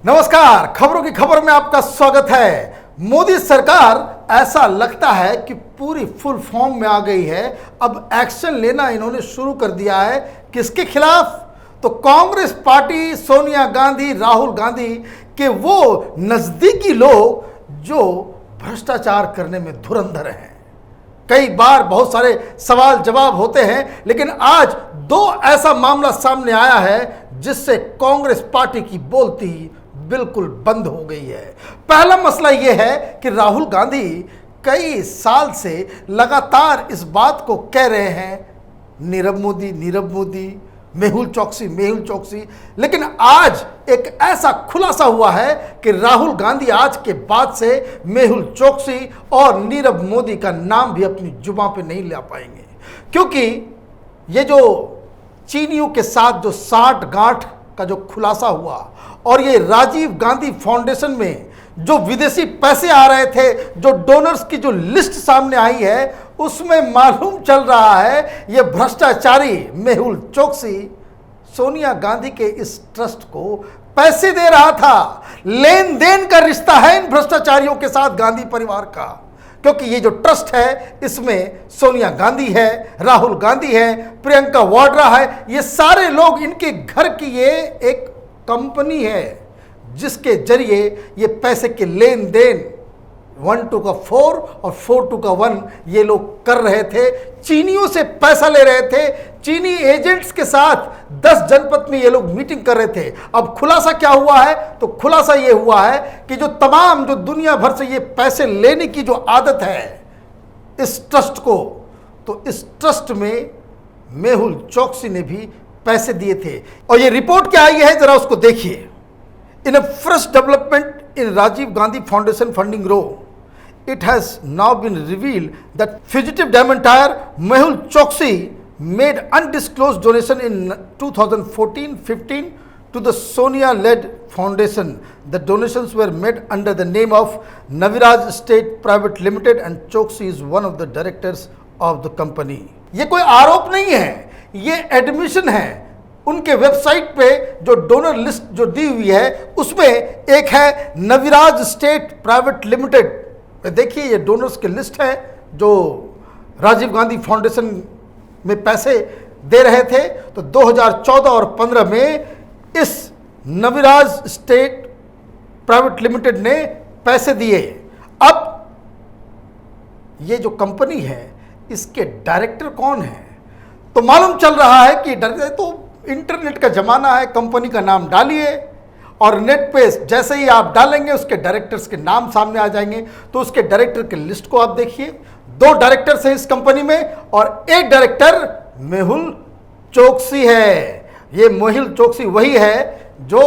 नमस्कार, खबरों की खबर में आपका स्वागत है। मोदी सरकार ऐसा लगता है कि पूरी फुल फॉर्म में आ गई है। अब एक्शन लेना इन्होंने शुरू कर दिया है। किसके खिलाफ? तो कांग्रेस पार्टी, सोनिया गांधी, राहुल गांधी के वो नजदीकी लोग जो भ्रष्टाचार करने में धुरंधर हैं। कई बार बहुत सारे सवाल जवाब होते हैं, लेकिन आज दो ऐसा मामला सामने आया है जिससे कांग्रेस पार्टी की बोलती बिल्कुल बंद हो गई है। पहला मसला यह है कि राहुल गांधी कई साल से लगातार इस बात को कह रहे हैं, नीरव मोदी, मेहुल चौकसी, लेकिन आज एक ऐसा खुलासा हुआ है कि राहुल गांधी आज के बाद से मेहुल चौकसी और नीरव मोदी का नाम भी अपनी जुबान पे नहीं ला पाएंगे, क्योंकि ये जो चीनियों के साथ जो साठ गांठ का जो खुलासा हुआ और ये राजीव गांधी फाउंडेशन में जो विदेशी पैसे आ रहे थे, जो डोनर्स की जो लिस्ट सामने आई है, उसमें मालूम चल रहा है ये भ्रष्टाचारी मेहुल चौकसी सोनिया गांधी के इस ट्रस्ट को पैसे दे रहा था। लेन देन का रिश्ता है इन भ्रष्टाचारियों के साथ गांधी परिवार का, क्योंकि ये जो ट्रस्ट है इसमें सोनिया गांधी है, राहुल गांधी है, प्रियंका वाड्रा है। ये सारे लोग, इनके घर की ये एक कंपनी है जिसके जरिए ये पैसे के लेन देन 1 to 4 और 4 to 1 ये लोग कर रहे थे। चीनियों से पैसा ले रहे थे। चीनी एजेंट्स के साथ 10 जनपद में ये लोग मीटिंग कर रहे थे। अब खुलासा क्या हुआ है? तो खुलासा ये हुआ है कि जो दुनिया भर से ये पैसे लेने की जो आदत है इस ट्रस्ट को, तो इस ट्रस्ट में मेहुल चौकसी ने भी पैसे दिए थे। और ये रिपोर्ट क्या आई है, जरा उसको देखिए। In a fresh development in Rajiv Gandhi foundation funding row, it has now been revealed that fugitive diamantaire Mehul Choksi made undisclosed donation in 2014-15 to the Sonia-led foundation. The donations were made under the name of Naviraj Estate Private Limited and Choksi is one of the directors of the company. ये कोई आरोप नहीं है, ये admission है। उनके website पे जो डोनर लिस्ट जो दी हुई है उसमें एक है नविराज स्टेट प्राइवेट लिमिटेड। देखिए ये डोनर्स की लिस्ट है जो राजीव गांधी फाउंडेशन में पैसे दे रहे थे। तो 2014 और 15 में इस नविराज स्टेट प्राइवेट लिमिटेड ने पैसे दिए। अब ये जो कंपनी है इसके डायरेक्टर कौन है? तो मालूम चल रहा है कि डायरेक्टर, तो इंटरनेट का जमाना है, कंपनी का नाम डालिए और नेट पे जैसे ही आप डालेंगे उसके डायरेक्टर्स के नाम सामने आ जाएंगे। तो उसके डायरेक्टर की लिस्ट को आप देखिए। 2 डायरेक्टर्स हैं इस कंपनी में और एक डायरेक्टर मेहुल चौकसी है। ये मेहुल चौकसी वही है जो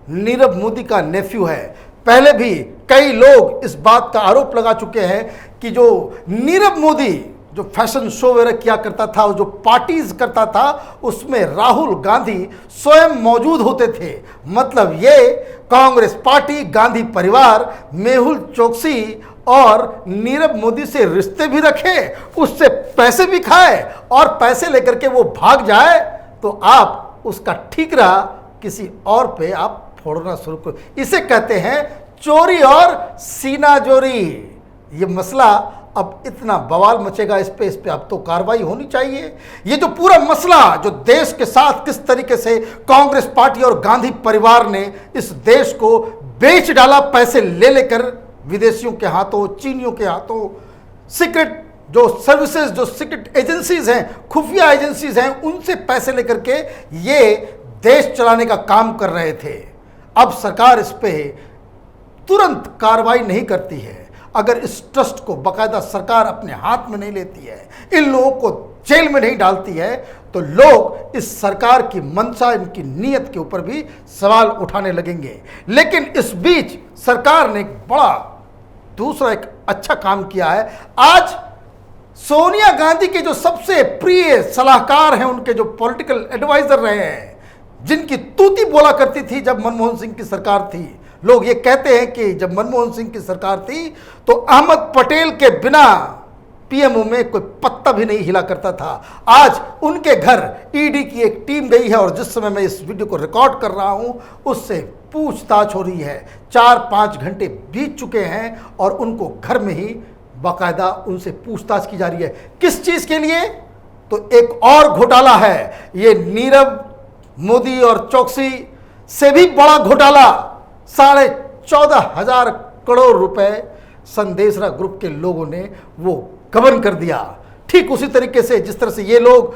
नीरव मोदी का नेफ्यू है। पहले भी कई लोग इस बात का आरोप लगा चुके हैं कि जो नीरव मोदी जो फैशन शो वगैरह किया करता था, जो पार्टीज करता था, उसमें राहुल गांधी स्वयं मौजूद होते थे। मतलब ये कांग्रेस पार्टी, गांधी परिवार मेहुल चौकसी और नीरव मोदी से रिश्ते भी रखे, उससे पैसे भी खाए और पैसे लेकर के वो भाग जाए तो आप उसका ठीकरा किसी और पे आप फोड़ना शुरू करो। इसे कहते हैं चोरी और सीनाजोरी। ये मसला अब इतना बवाल मचेगा इस पे अब तो कार्रवाई होनी चाहिए। ये जो पूरा मसला जो देश के साथ किस तरीके से कांग्रेस पार्टी और गांधी परिवार ने इस देश को बेच डाला, पैसे ले लेकर विदेशियों के हाथों, चीनियों के हाथों, सीक्रेट जो सर्विसेज, जो सीक्रेट एजेंसीज हैं, खुफिया एजेंसीज हैं, उनसे पैसे लेकर के ये देश चलाने का काम कर रहे थे। अब सरकार इस पे तुरंत कार्रवाई नहीं करती है। अगर इस ट्रस्ट को बाकायदा सरकार अपने हाथ में नहीं लेती है, इन लोगों को जेल में नहीं डालती है, तो लोग इस सरकार की मंशा, इनकी नीयत के ऊपर भी सवाल उठाने लगेंगे। लेकिन इस बीच सरकार ने बड़ा दूसरा एक अच्छा काम किया है। आज सोनिया गांधी के जो सबसे प्रिय सलाहकार हैं, उनके जो पॉलिटिकल एडवाइजर रहे हैं, जिनकी तूती बोला करती थी जब मनमोहन सिंह की सरकार थी, लोग ये कहते हैं कि जब मनमोहन सिंह की सरकार थी तो अहमद पटेल के बिना पीएमओ में कोई पत्ता भी नहीं हिला करता था। आज उनके घर ईडी की एक टीम गई है और जिस समय मैं इस वीडियो को रिकॉर्ड कर रहा हूं उससे पूछताछ हो रही है। 4-5 घंटे बीत चुके हैं और उनको घर में ही बाकायदा उनसे पूछताछ की जा रही है। किस चीज के लिए? तो एक और घोटाला है, ये नीरव मोदी और चौकसी से भी बड़ा घोटाला। 14,500 करोड़ रुपए संदेशरा ग्रुप के लोगों ने वो गबन कर दिया। ठीक उसी तरीके से जिस तरह से ये लोग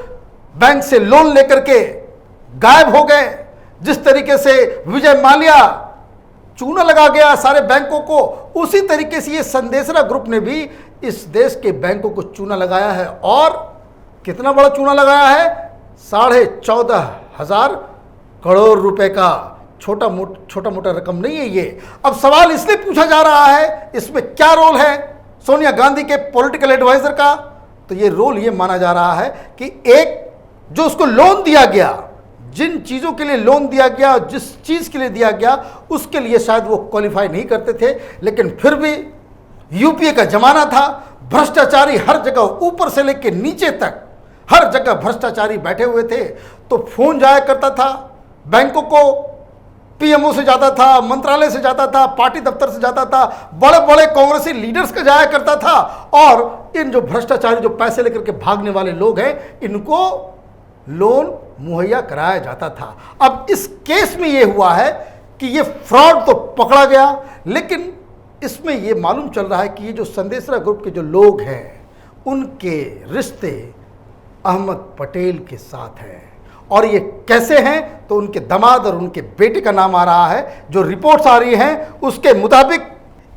बैंक से लोन लेकर के गायब हो गए, जिस तरीके से विजय माल्या चूना लगा गया सारे बैंकों को, उसी तरीके से ये संदेशरा ग्रुप ने भी इस देश के बैंकों को चूना लगाया है। और कितना बड़ा चूना लगाया है? 14,500 करोड़ रुपए का। छोटा मोटा रकम नहीं है ये। अब सवाल इसलिए पूछा जा रहा है, इसमें क्या रोल है सोनिया गांधी के पॉलिटिकल एडवाइजर का? तो ये रोल ये माना जा रहा है कि एक जो उसको लोन दिया गया, जिन चीज़ों के लिए लोन दिया गया, जिस चीज़ के लिए दिया गया, उसके लिए शायद वो क्वालिफाई नहीं करते थे, लेकिन फिर भी यूपीए का जमाना था, भ्रष्टाचारी हर जगह ऊपर से लेकर नीचे तक हर जगह भ्रष्टाचारी बैठे हुए थे। तो फोन जाया करता था बैंकों को, पीएमओ से जाता था, मंत्रालय से जाता था, पार्टी दफ्तर से जाता था, बड़े बड़े कांग्रेसी लीडर्स का जाया करता था। और इन जो भ्रष्टाचारी जो पैसे लेकर के भागने वाले लोग हैं, इनको लोन मुहैया कराया जाता था। अब इस केस में यह हुआ है कि ये फ्रॉड तो पकड़ा गया, लेकिन इसमें यह मालूम चल रहा है कि ये जो संदेशरा ग्रुप के जो लोग हैं, उनके रिश्ते अहमद पटेल के साथ हैं। और ये कैसे हैं? तो उनके दामाद और उनके बेटे का नाम आ रहा है। जो रिपोर्ट्स आ रही हैं उसके मुताबिक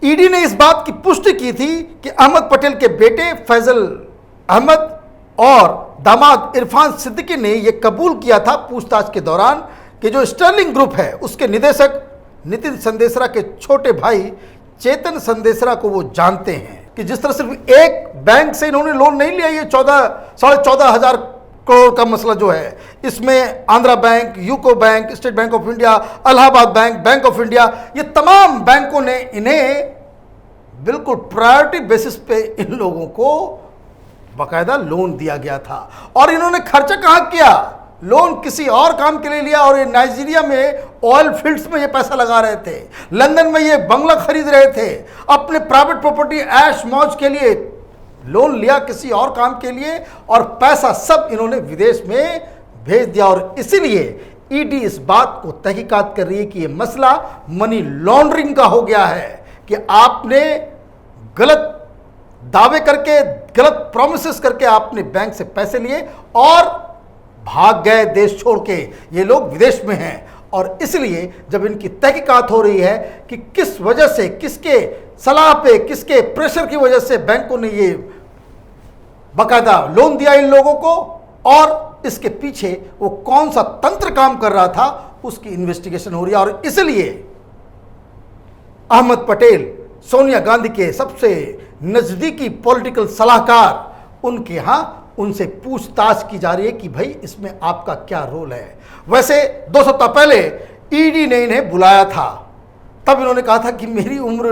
ईडी ने इस बात की पुष्टि की थी कि अहमद पटेल के बेटे फैजल अहमद और दामाद इरफान सिद्दीकी ने यह कबूल किया था पूछताछ के दौरान कि जो स्टर्लिंग ग्रुप है उसके निदेशक नितिन संदेशरा के छोटे भाई चेतन संदेशरा को वो जानते हैं कि जिस तरह सिर्फ एक बैंक से इन्होंने लोन नहीं लिया। ये 14,500 करोड़ का मसला जो है, इसमें Andhra bank, UCO bank, state bank of India, Allahabad bank, bank of India, ये तमाम बैंकों ने इन्हें बिल्कुल प्रायोरिटी बेसिस पे इन लोगों को बाकायदा लोन दिया गया था। और इन्होंने खर्चा कहाँ किया? लोन किसी और काम के लिए लिया। और ये नाइजीरिया में ऑयल फील्ड्स में ये पैसा लगा रहे थे, लंदन में ये बंगला खरीद रहे थे, अपने प्राइवेट प्रॉपर्टी ऐश मौज के लिए लोन लिया किसी और काम के लिए, और पैसा सब इन्होंने विदेश में भेज दिया। और इसीलिए ईडी इस बात को तहकीकात कर रही है कि ये मसला मनी लॉन्ड्रिंग का हो गया है कि आपने गलत दावे करके, गलत प्रॉमिसेस करके आपने बैंक से पैसे लिए और भाग गए देश छोड़ के। ये लोग विदेश में हैं और इसलिए जब इनकी तहकीकात हो रही है कि किस वजह से, किसके सलाह पे, किसके प्रेशर की वजह से बैंकों ने ये बाकायदा लोन दिया इन लोगों को और इसके पीछे वो कौन सा तंत्र काम कर रहा था, उसकी इन्वेस्टिगेशन हो रही है। और इसलिए अहमद पटेल सोनिया गांधी के सबसे नजदीकी पॉलिटिकल सलाहकार, उनके यहाँ उनसे पूछताछ की जा रही है कि भाई इसमें आपका क्या रोल है। वैसे 2 सप्ताह पहले ईडी ने इन्हें बुलाया था, तब इन्होंने कहा था कि मेरी उम्र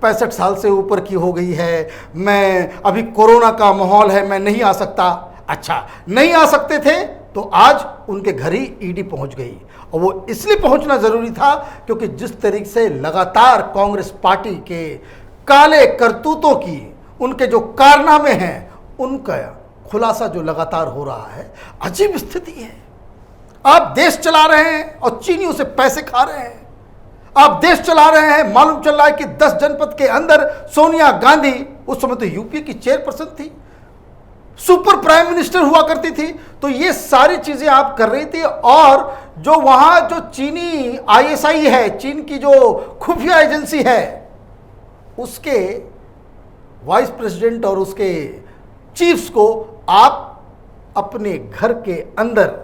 65 साल से ऊपर की हो गई है, मैं अभी कोरोना का माहौल है, मैं नहीं आ सकता। अच्छा, नहीं आ सकते थे तो आज उनके घर ही ईडी पहुंच गई। और वो इसलिए पहुंचना जरूरी था क्योंकि जिस तरीके से लगातार कांग्रेस पार्टी के काले करतूतों की, उनके जो कारनामे हैं, उनका खुलासा जो लगातार हो रहा है, अजीब स्थिति है। आप देश चला रहे हैं और चीनियों से पैसे खा रहे हैं। आप देश चला रहे हैं, मालूम चल रहा है कि 10 जनपद के अंदर सोनिया गांधी, उस समय तो यूपी की चेयरपर्सन थी, सुपर प्राइम मिनिस्टर हुआ करती थी। तो ये सारी चीजें आप कर रही थी। और जो वहां जो चीनी आईएसआई है, चीन की जो खुफिया एजेंसी है, उसके वाइस प्रेसिडेंट और उसके चीफ्स को आप अपने घर के अंदर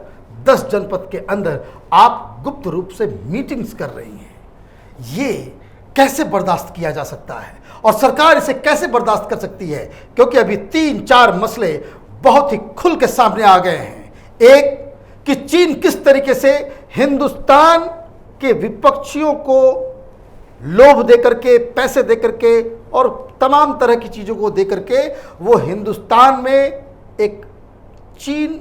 10 जनपद के अंदर आप गुप्त रूप से मीटिंग्स कर रही हैं। ये कैसे बर्दाश्त किया जा सकता है और सरकार इसे कैसे बर्दाश्त कर सकती है? क्योंकि अभी 3-4 मसले बहुत ही खुल के सामने आ गए हैं। एक कि चीन किस तरीके से हिंदुस्तान के विपक्षियों को लोभ देकर के, पैसे देकर के और तमाम तरह की चीज़ों को देकर के वो हिंदुस्तान में एक चीन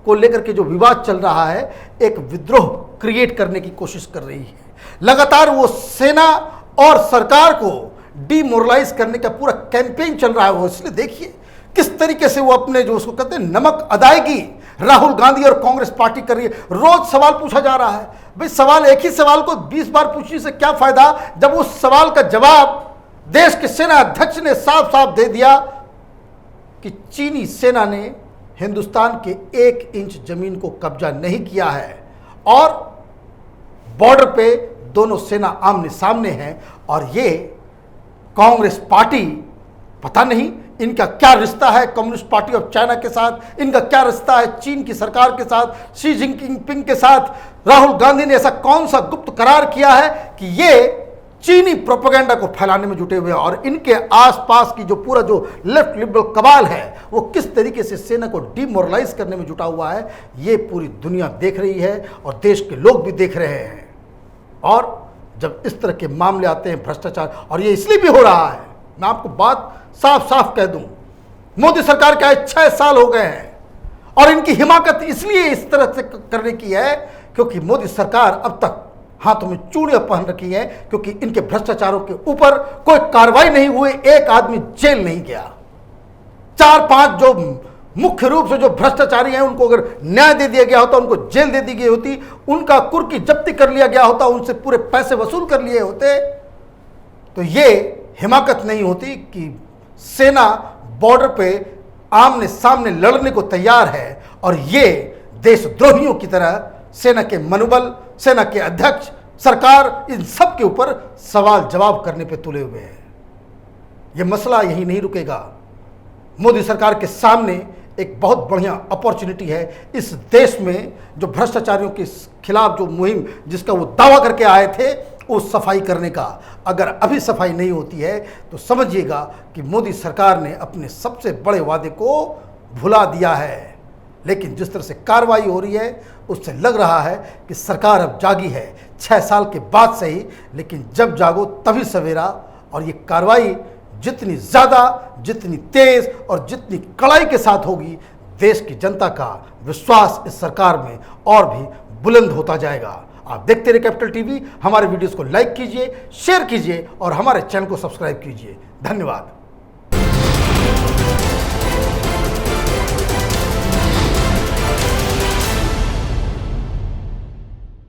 को लेकर के जो विवाद चल रहा है, एक विद्रोह क्रिएट करने की कोशिश कर रही है। लगातार वो सेना और सरकार को डिमोरलाइज करने का पूरा कैंपेन चल रहा है। वो इसलिए देखिए किस तरीके से वो अपने जो उसको कहते हैं नमक अदायगी राहुल गांधी और कांग्रेस पार्टी कर रही है। रोज सवाल पूछा जा रहा है। भाई सवाल, एक ही सवाल को 20 बार पूछने से क्या फायदा, जब उस सवाल का जवाब देश के सेना अध्यक्ष ने साफ साफ दे दिया कि चीनी सेना ने हिंदुस्तान के 1 इंच जमीन को कब्जा नहीं किया है और बॉर्डर पे दोनों सेना आमने सामने हैं। और ये कांग्रेस पार्टी, पता नहीं इनका क्या रिश्ता है कम्युनिस्ट पार्टी ऑफ चाइना के साथ, इनका क्या रिश्ता है चीन की सरकार के साथ, शी जिनपिंग के साथ। राहुल गांधी ने ऐसा कौन सा गुप्त करार किया है कि ये चीनी प्रोपेगेंडा को फैलाने में जुटे हुए हैं। और इनके आसपास की जो पूरा जो लेफ्ट लिबरल कबाल है वो किस तरीके से सेना को डिमोरलाइज करने में जुटा हुआ है, ये पूरी दुनिया देख रही है और देश के लोग भी देख रहे हैं। और जब इस तरह के मामले आते हैं भ्रष्टाचार, और ये इसलिए भी हो रहा है, मैं आपको बात साफ साफ कह दूं, मोदी सरकार के आए 6 साल हो गए हैं और इनकी हिमाकत इसलिए इस तरह से करने की है क्योंकि मोदी सरकार अब तक हाथों में चूड़ियां पहन रखी है, क्योंकि इनके भ्रष्टाचारों के ऊपर कोई कार्रवाई नहीं हुई, एक आदमी जेल नहीं गया। 4-5 जो मुख्य रूप से जो भ्रष्टाचारी हैं उनको अगर न्याय दे दिया गया होता, उनको जेल दे दी गई होती, उनका कुर्की जब्ती कर लिया गया होता, उनसे पूरे पैसे वसूल कर लिए होते, तो ये हिमाकत नहीं होती कि सेना बॉर्डर पे आमने सामने लड़ने को तैयार है और ये देशद्रोहियों की तरह सेना के मनोबल, सेना के अध्यक्ष, सरकार, इन सब के ऊपर सवाल जवाब करने पे तुले हुए हैं। ये मसला यही नहीं रुकेगा। मोदी सरकार के सामने एक बहुत बढ़िया अपॉर्चुनिटी है इस देश में जो भ्रष्टाचारियों के खिलाफ जो मुहिम जिसका वो दावा करके आए थे उस सफाई करने का। अगर अभी सफाई नहीं होती है तो समझिएगा कि मोदी सरकार ने अपने सबसे बड़े वादे को भुला दिया है। लेकिन जिस तरह से कार्रवाई हो रही है उससे लग रहा है कि सरकार अब जागी है 6 साल के बाद से ही, लेकिन जब जागो तभी सवेरा। और ये कार्रवाई जितनी ज़्यादा, जितनी तेज़ और जितनी कड़ाई के साथ होगी, देश की जनता का विश्वास इस सरकार में और भी बुलंद होता जाएगा। आप देखते रहिए कैपिटल टीवी। हमारे वीडियोस को लाइक कीजिए, शेयर कीजिए और हमारे चैनल को सब्सक्राइब कीजिए। धन्यवाद।